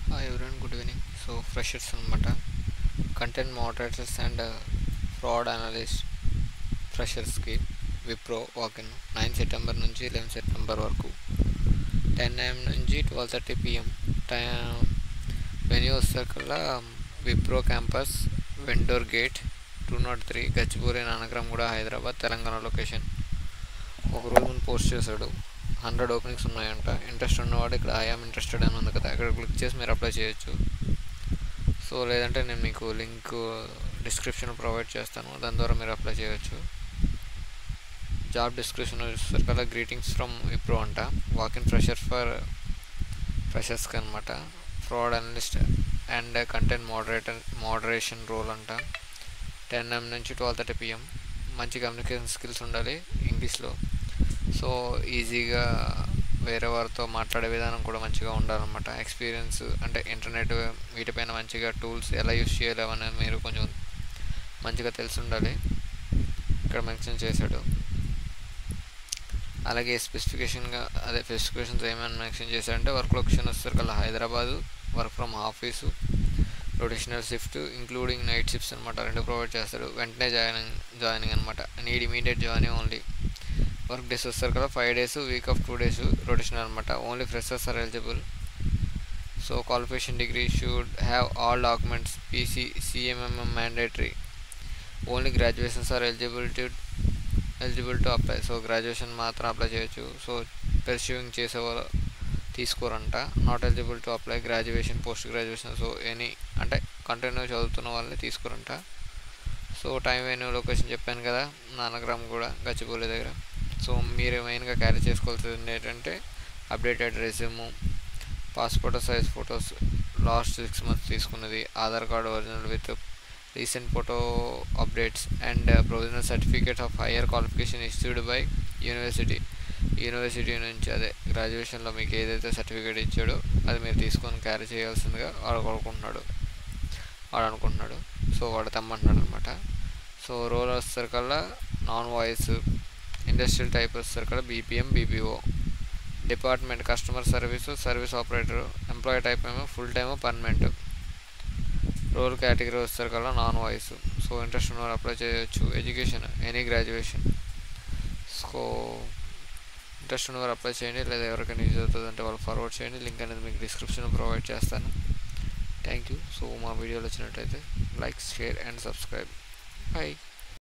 Hi everyone, good evening. So freshers అనమాట content moderators and fraud analyst ఫ్రెషర్స్కి Wipro walk in 9 September నుంచి 11 September వరకు 10 AM నుంచి 12:30 PM టైం. వెన్యూ వచ్చేకల్లా Wipro campus vendor gate 203 Gachibowli Nanakramguda Hyderabad Telangana location. ఒకరోజు ముందు పోస్ట్ చేశాడు. 100 ఓపెనింగ్స్ ఉన్నాయంట. ఇంట్రెస్ట్ ఉన్నవాడు ఇక్కడ ఐఆమ్ ఇంట్రెస్టెడ్ అని ఉంది కదా, ఇక్కడ క్లిక్ చేసి మీరు అప్లై చేయొచ్చు. సో లేదంటే నేను మీకు లింక్ డిస్క్రిప్షన్ ప్రొవైడ్ చేస్తాను, దాని ద్వారా మీరు అప్లై చేయొచ్చు. జాబ్ డిస్క్రిప్షన్ చూస్తారు కదా, గ్రీటింగ్స్ ఫ్రమ్ విప్రో అంట. వాకిన్ ఫ్రెషర్స్కి అనమాట. Fraud analyst and content moderation role అంట. 10 AM నుంచి 12:30 PM. మంచి కమ్యూనికేషన్ స్కిల్స్ ఉండాలి ఇంగ్లీష్లో. సో ఈజీగా వేరే వారితో మాట్లాడే విధానం కూడా మంచిగా ఉండాలన్నమాట. ఎక్స్పీరియన్స్ అంటే ఇంటర్నెట్ వీటిపైన మంచిగా టూల్స్ ఎలా యూస్ చేయాలి అవన్నీ మీరు కొంచెం మంచిగా తెలిసి ఉండాలి, ఇక్కడ మెన్షన్ చేశాడు. అలాగే స్పెసిఫికేషన్స్ ఏమైనా మెన్షన్ చేశాడంటే వర్క్ లొకేషన్ వస్తారు కదా Hyderabad, work from office, rotational shift including night shifts అనమాట, 2 ప్రొవైడ్ చేస్తాడు. వెంటనే జాయినింగ్ అనమాట, need immediate joining only. Work days వస్తారు కదా 5 days, week off 2 days rotation అనమాట. Only freshers are eligible. So qualification degree should have all documents, PC CMMM mandatory. Only graduations are eligible to apply. So graduation మాత్రం apply చేయొచ్చు. So pursuing చేసేవాళ్ళు తీసుకోరంట. Not eligible to apply graduation, post graduation. So అంటే continue చదువుతున్న వాళ్ళని తీసుకోరంట. So time venue location చెప్పాను కదా, నానక్రమ్గూడ గచ్చిబౌలి దగ్గర. సో మీరు మెయిన్గా క్యారీ చేసుకోవాల్సింది ఏంటంటే updated resume, passport size photos last 6 months తీసుకున్నది, Aadhaar card original with recent photo updates and provisional certificate of higher qualification issued by university నుంచి. అదే గ్రాడ్యుయేషన్లో మీకు ఏదైతే సర్టిఫికేట్ ఇచ్చాడో అది మీరు తీసుకొని క్యారీ చేయాల్సిందిగా వాడు అనుకుంటున్నాడు. సో వాడు తెమ్మంటున్నాడు అనమాట. సో రోల్ వస్తారు కల్లా నాన్ వాయిస్, ఇండస్ట్రియల్ టైప్ వస్తారు కదా BPM BPO. Department customer service operator. Employee type ఏమో full time permanent. Role category వస్తారు కదా నాన్ వాయిస్. సో ఇంట్రెస్ట్ ఉన్నవారు అప్లై చేయొచ్చు. Education any graduation. So interest ఉన్నవారు అప్లై చేయండి, లేదా ఎవరికైనా యూజ్ అవుతుంది అంటే వాళ్ళు ఫార్వర్డ్ చేయండి. లింక్ అనేది మీకు డిస్క్రిప్షన్లో ప్రొవైడ్ చేస్తాను. Thank you. సో మా వీడియోలు వచ్చినట్టయితే like, share and subscribe. Bye.